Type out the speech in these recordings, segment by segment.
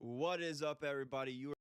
What is up, everybody? You are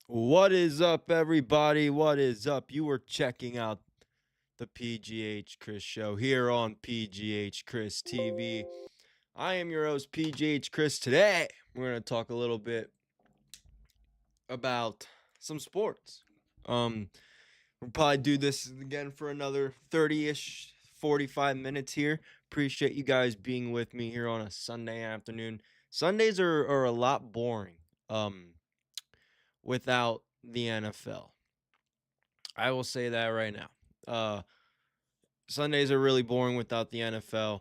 What is up, everybody? What is up? You were checking out the PGH Chris show here on PGH Chris TV. I am your host, PGH Chris. Today, we're going to talk a little bit about some sports. We'll probably do this again for another 30-ish, 45 minutes here. Appreciate you guys being with me here on a Sunday afternoon. Sundays are a lot boring without the NFL. I will say that right now. Sundays are really boring without the NFL.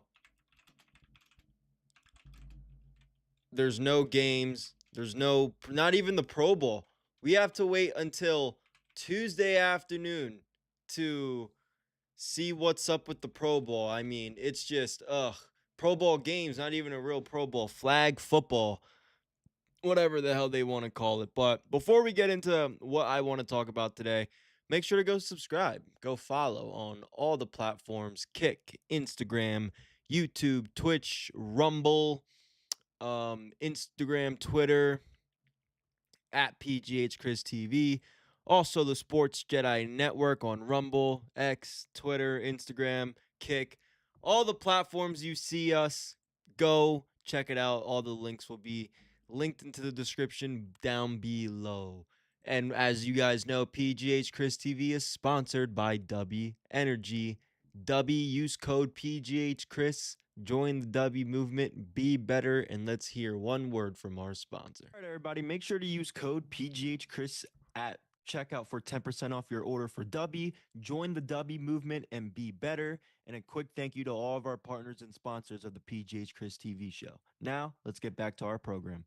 There's no games. Not even the Pro Bowl. We have to wait until Tuesday afternoon to see what's up with the Pro Bowl. I mean, it's just, Pro Bowl games, not even a real Pro Bowl, flag football, whatever the hell they want to call it. But before we get into what I want to talk about today, make sure to go subscribe, go follow on all the platforms: Kick, Instagram, YouTube, Twitch, Rumble, Instagram, Twitter, at PGHChrisTV. Also, the Sports Jedi Network on Rumble, X, Twitter, Instagram, Kick. All the platforms you see us, go check it out. All the links will be linked into the description down below. And as you guys know, PGH Chris TV is sponsored by DUBBY Energy. DUBBY, use code PGH Chris. Join the DUBBY movement, be better, and let's hear one word from our sponsor. All right, everybody, make sure to use code PGHChris at checkout for 10% off your order for DUBBY. Join the DUBBY movement and be better. And a quick thank you to all of our partners and sponsors of the PGH Chris TV show. Now, let's get back to our program.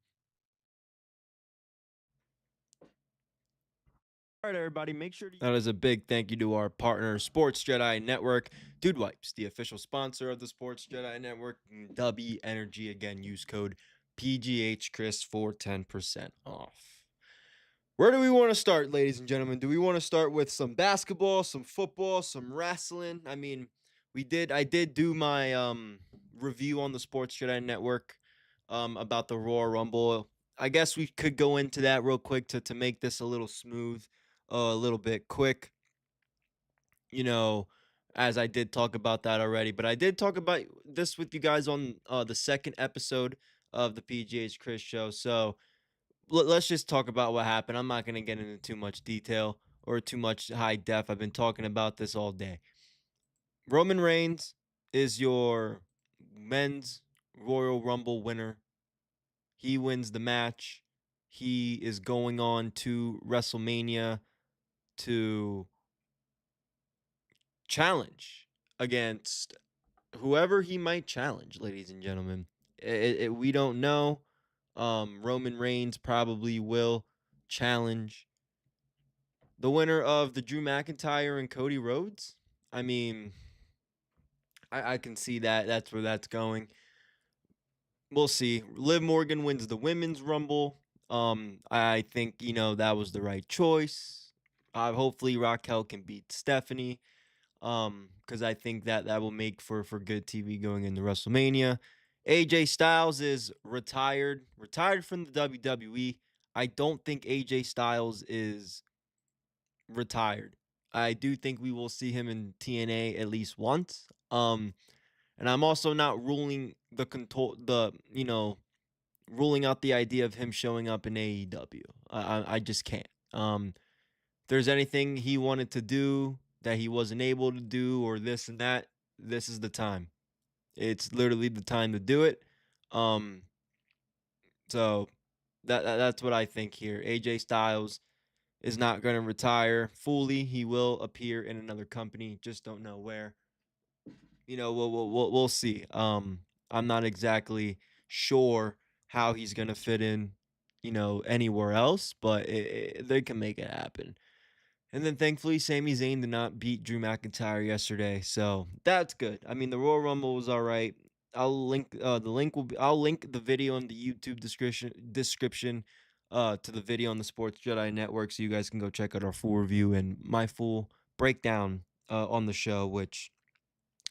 All right, everybody, make sure to... That is a big thank you to our partner, Sports Jedi Network. Dude Wipes, the official sponsor of the Sports Jedi Network. DUBBY Energy, again, use code PGHChris for 10% off. Where do we want to start, ladies and gentlemen? Do we want to start with some basketball, some football, some wrestling? I mean, I did do my review on the Sports Jedi Network about the Royal Rumble. I guess we could go into that real quick to make this a little smooth, a little bit quick. You know, as I did talk about that already. But I did talk about this with you guys on the second episode of the PGH Chris show. So let's just talk about what happened. I'm not going to get into too much detail or too much high def. I've been talking about this all day. Roman Reigns is your men's Royal Rumble winner. He wins the match. He is going on to WrestleMania to challenge against whoever he might challenge, ladies and gentlemen. We don't know. Roman Reigns probably will challenge the winner of the Drew McIntyre and Cody Rhodes. I mean, I can see that. That's where that's going. We'll see. Liv Morgan wins the women's rumble. I think that was the right choice. Hopefully Raquel can beat Stephanie. Because I think that will make for good TV going into WrestleMania. AJ Styles is retired from the WWE. I don't think AJ Styles is retired. I do think we will see him in TNA at least once. And I'm also not ruling ruling out the idea of him showing up in AEW. I just can't. If there's anything he wanted to do that he wasn't able to do, or this and that, this is the time. It's literally the time to do it. Um, so that's what I think here. AJ Styles is not going to retire fully. He will appear in another company, just don't know where. We'll see. I'm not exactly sure how he's going to fit in, anywhere else, but they can make it happen. And then thankfully, Sami Zayn did not beat Drew McIntyre yesterday, so that's good. I mean, the Royal Rumble was all right. I'll link the video in the YouTube description to the video on the Sports Jedi Network, so you guys can go check out our full review and my full breakdown on the show, which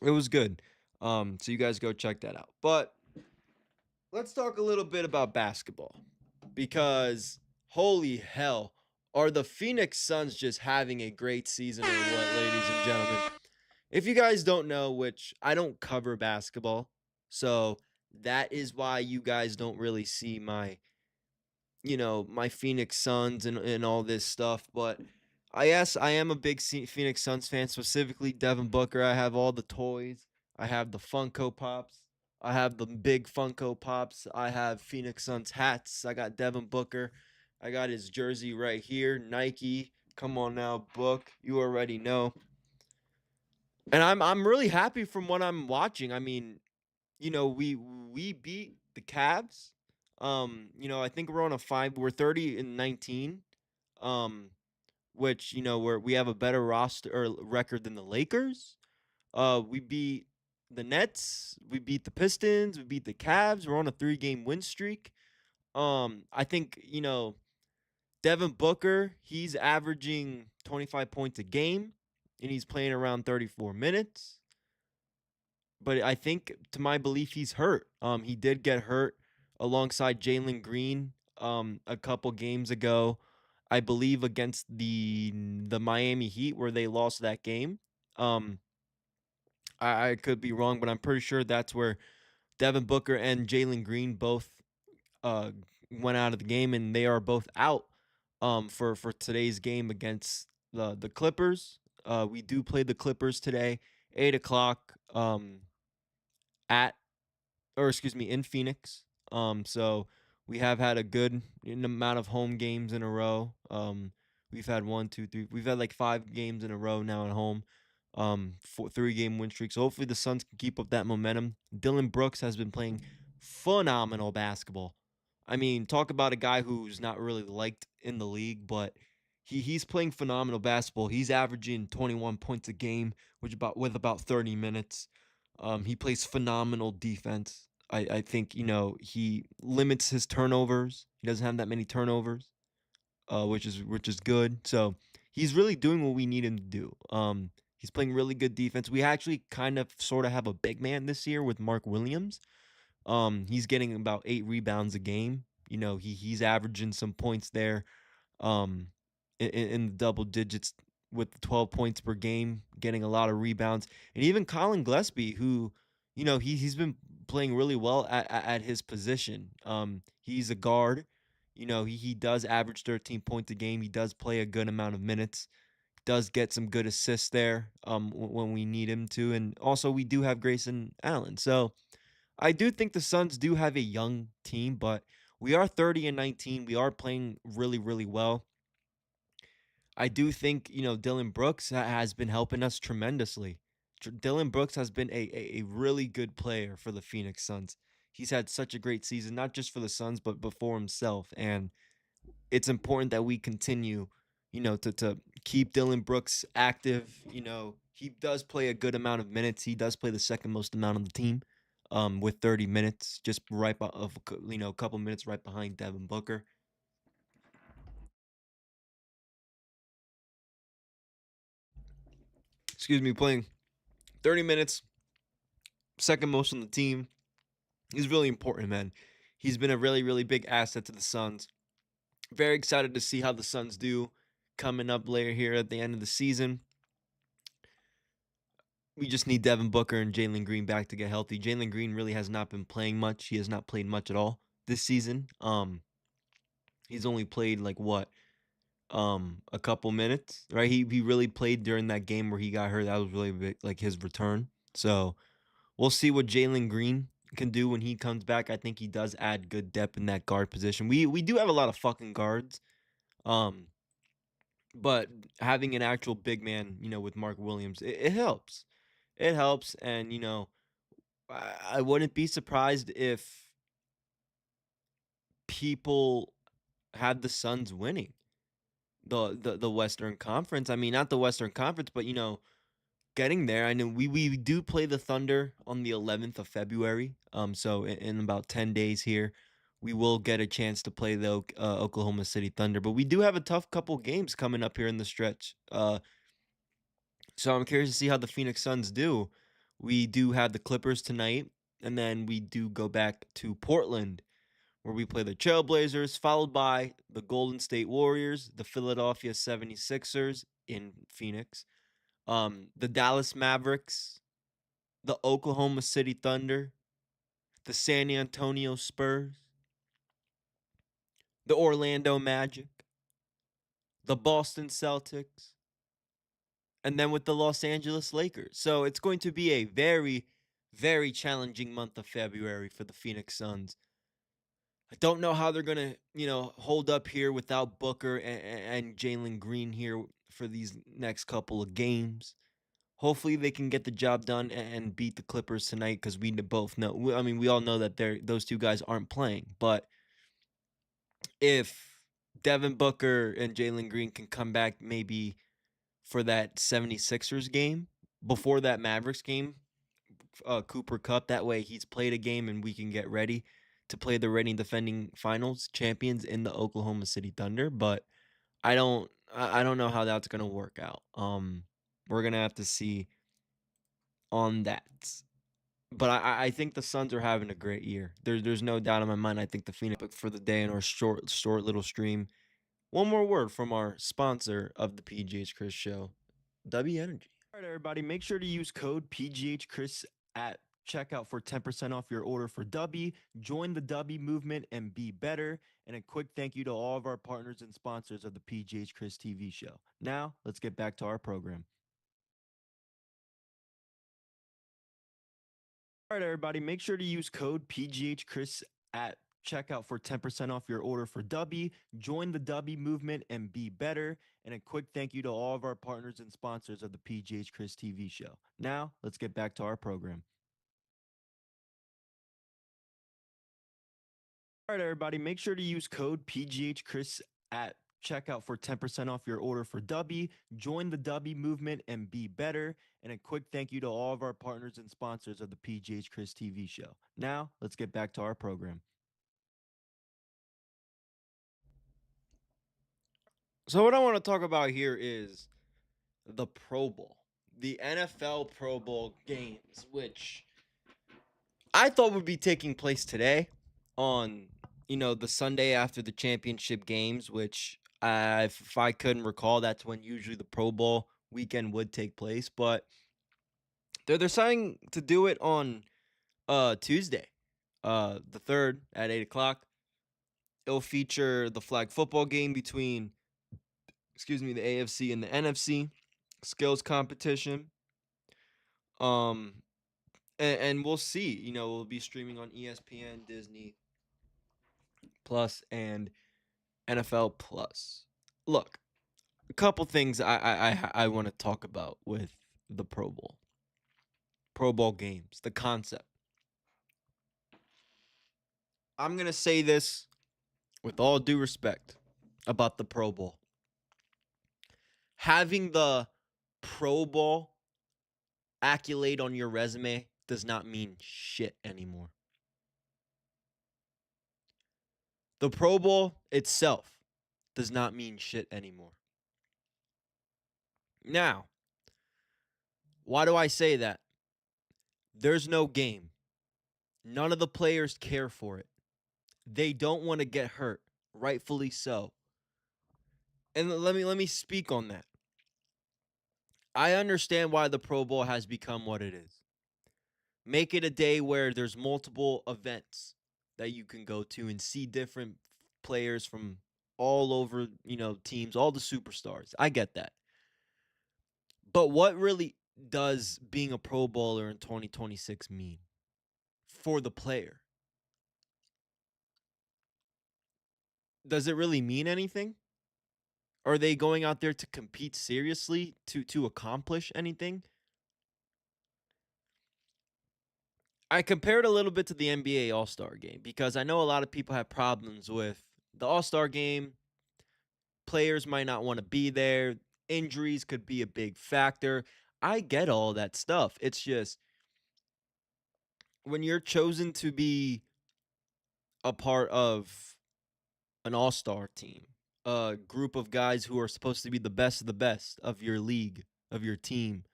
it was good. So you guys go check that out. But let's talk a little bit about basketball, because holy hell, are the Phoenix Suns just having a great season or what, ladies and gentlemen? If you guys don't know, which I don't cover basketball, so that is why you guys don't really see my Phoenix Suns and all this stuff. But I am a big Phoenix Suns fan, specifically Devin Booker. I have all the toys. I have the Funko Pops. I have the big Funko Pops. I have Phoenix Suns hats. I got Devin Booker. I got his jersey right here. Nike. Come on now, Book. You already know. And I'm really happy from what I'm watching. I mean, we beat the Cavs. I think we're on a 5. We're 30-19. Um, which we have a better roster or record than the Lakers. We beat the Nets. We beat the Pistons. We beat the Cavs. We're on a 3-game win streak. I think Devin Booker. He's averaging 25 points a game, and he's playing around 34 minutes. But I think, to my belief, he's hurt. He did get hurt alongside Jalen Green a couple games ago, I believe against the Miami Heat, where they lost that game. Um, I could be wrong, but I'm pretty sure that's where Devin Booker and Jalen Green both uh, went out of the game, and they are both out for today's game against the Clippers. We do play the Clippers today, 8 o'clock. At or excuse me, in Phoenix. So we have had a good amount of home games in a row. We've had 1, 2, 3. We've had like 5 games in a row now at home. 3-game win streak. So hopefully the Suns can keep up that momentum. Dylan Brooks has been playing phenomenal basketball. I mean, talk about a guy who's not really liked in the league, but he's playing phenomenal basketball. He's averaging 21 points a game, with about 30 minutes. He plays phenomenal defense. I think he limits his turnovers. He doesn't have that many turnovers, which is good. So he's really doing what we need him to do. He's playing really good defense. We actually kind of sort of have a big man this year with Mark Williams. He's getting about 8 rebounds a game. He's averaging some points there. In the double digits. with the 12 points per game, getting a lot of rebounds, and even Colin Gillespie, who, he's been playing really well at his position. He's a guard. He does average 13 points a game. He does play a good amount of minutes. Does get some good assists there when we need him to, and also we do have Grayson Allen. So I do think the Suns do have a young team, but we are 30-19. We are playing really, really well. I do think, Dylan Brooks has been helping us tremendously. Dylan Brooks has been a really good player for the Phoenix Suns. He's had such a great season, not just for the Suns, but for himself. And it's important that we continue, to keep Dylan Brooks active. He does play a good amount of minutes. He does play the second most amount on the team, with 30 minutes, just a couple minutes right behind Devin Booker. Excuse me, playing 30 minutes, second most on the team. He's really important, man. He's been a really, really big asset to the Suns. Very excited to see how the Suns do coming up later here at the end of the season. We just need Devin Booker and Jalen Green back to get healthy. Jalen Green really has not been playing much. He has not played much at all this season. He's only played like what? A couple minutes, right? He really played during that game where he got hurt. That was really big, like his return. So we'll see what Jalen Green can do when he comes back. I think he does add good depth in that guard position. We do have a lot of fucking guards. Um, but having an actual big man, with Mark Williams, it helps. It helps, and I wouldn't be surprised if people had the Suns winning the Western Conference. I mean, not the Western Conference, but getting there. I know we do play the Thunder on the 11th of February. So in about 10 days here, we will get a chance to play the Oklahoma City Thunder. But we do have a tough couple games coming up here in the stretch. So I'm curious to see how the Phoenix Suns do. We do have the Clippers tonight, and then we do go back to Portland, where we play the Trailblazers, followed by the Golden State Warriors, the Philadelphia 76ers in Phoenix, the Dallas Mavericks, the Oklahoma City Thunder, the San Antonio Spurs, the Orlando Magic, the Boston Celtics, and then with the Los Angeles Lakers. So it's going to be a very, very challenging month of February for the Phoenix Suns. I don't know how they're going to, hold up here without Booker and Jalen Green here for these next couple of games. Hopefully they can get the job done and beat the Clippers tonight, because we both know. I mean, we all know that those two guys aren't playing. But if Devin Booker and Jalen Green can come back maybe for that 76ers game before that Mavericks game, Cooper Cup, that way he's played a game and we can get ready to play the reigning defending finals champions in the Oklahoma City Thunder. But I don't know how that's gonna work out. We're gonna have to see on that. But I think the Suns are having a great year. There's no doubt in my mind. I think the Phoenix for the day in our short little stream. One more word from our sponsor of the PGH Chris Show, DUBBY Energy. All right, everybody, make sure to use code PGHCHRIS at checkout for 10% off your order for DUBBY. Join the DUBBY movement and be better. And a quick thank you to all of our partners and sponsors of the PGH Chris TV show. Now, let's get back to our program. All right, everybody, make sure to use code PGHCHRIS at checkout for 10% off your order for DUBBY. Join the DUBBY movement and be better. And a quick thank you to all of our partners and sponsors of the PGH Chris TV show. Now, let's get back to our program. All right, everybody, make sure to use code PGHCHRIS at checkout for 10% off your order for DUBBY. Join the DUBBY movement and be better. And a quick thank you to all of our partners and sponsors of the PGH Chris TV show. Now, let's get back to our program. So what I want to talk about here is the Pro Bowl, the NFL Pro Bowl games, which I thought would be taking place today on, the Sunday after the championship games, which If I couldn't recall, that's when usually the Pro Bowl weekend would take place. But they're deciding to do it on Tuesday, the 3rd at 8 o'clock. It'll feature the flag football game between, the AFC and the NFC, skills competition. Um, and we'll see. We'll be streaming on ESPN, Disney Plus, and NFL Plus. Look, a couple things I want to talk about with the Pro Bowl games, the concept. I'm gonna say this with all due respect about the Pro Bowl. Having the Pro Bowl accolade on your resume does not mean shit anymore. The Pro Bowl itself does not mean shit anymore. Now, why do I say that? There's no game. None of the players care for it. They don't want to get hurt, rightfully so. And let me speak on that. I understand why the Pro Bowl has become what it is. Make it a day where there's multiple events that you can go to and see different players from all over, teams, all the superstars. I get that. But what really does being a Pro Bowler in 2026 mean for the player? Does it really mean anything? Are they going out there to compete seriously to accomplish anything? I compared a little bit to the NBA All-Star game because I know a lot of people have problems with the All-Star game. Players might not want to be there. Injuries could be a big factor. I get all that stuff. It's just when you're chosen to be a part of an all-star team, a group of guys who are supposed to be the best of the best of your league, of your team,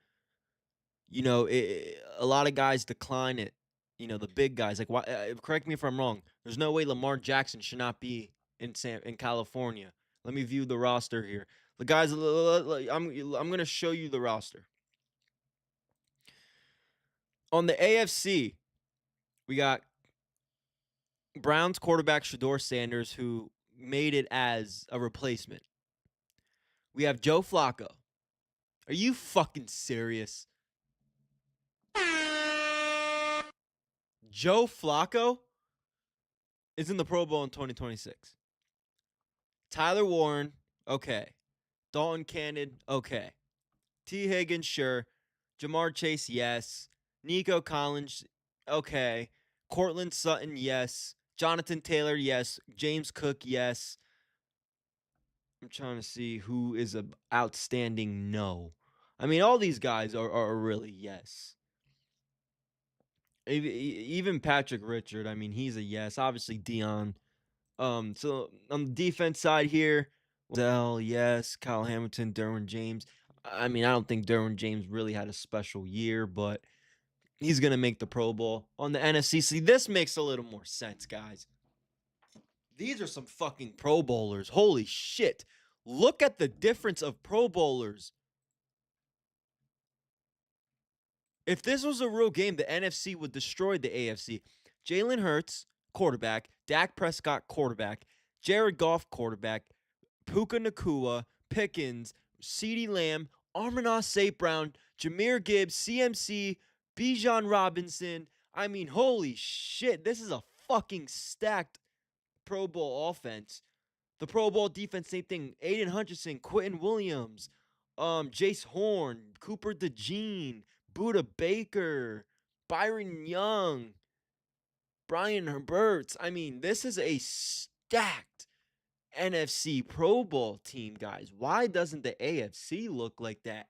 a lot of guys decline it. The big guys. Like, why? Correct me if I'm wrong. There's no way Lamar Jackson should not be in California. Let me view the roster here. The guys, I'm gonna show you the roster. On the AFC, we got Browns quarterback Shador Sanders, who made it as a replacement. We have Joe Flacco. Are you fucking serious? Joe Flacco is in the Pro Bowl in 2026. Tyler Warren, okay. Dalton Cannon, okay. T. Higgins, sure. Jamar Chase, yes. Nico Collins, okay. Cortland Sutton, yes. Jonathan Taylor, yes. James Cook, yes. I'm trying to see who is an outstanding no. I mean, all these guys are really yes. Even Patrick Richard, I mean, he's a yes. Obviously, Dion. So on the defense side here, Dell, yes. Kyle Hamilton, Derwin James. I mean, I don't think Derwin James really had a special year, but he's going to make the Pro Bowl. On the NFC, see, this makes a little more sense, guys. These are some fucking Pro Bowlers. Holy shit. Look at the difference of Pro Bowlers. If this was a real game, the NFC would destroy the AFC. Jalen Hurts, quarterback. Dak Prescott, quarterback. Jared Goff, quarterback. Puka Nacua, Pickens, CeeDee Lamb, Amon-Ra St. Brown, Jahmyr Gibbs, CMC, Bijan Robinson. I mean, holy shit. This is a fucking stacked Pro Bowl offense. The Pro Bowl defense, same thing. Aiden Hutchinson, Quentin Williams, Jace Horn, Cooper DeJean, Buda Baker, Byron Young, Brian Herberts. I mean, this is a stacked NFC Pro Bowl team, guys. Why doesn't the AFC look like that?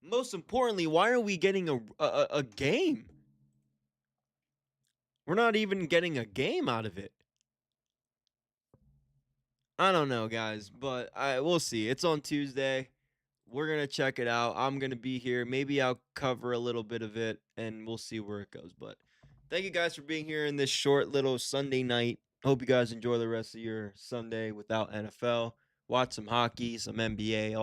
Most importantly, why are we getting a game? We're not even getting a game out of it. I don't know, guys, but we'll see. It's on Tuesday. We're going to check it out. I'm going to be here. Maybe I'll cover a little bit of it, and we'll see where it goes. But thank you guys for being here in this short little Sunday night Hope you guys enjoy the rest of your Sunday without NFL. Watch some hockey, some NBA,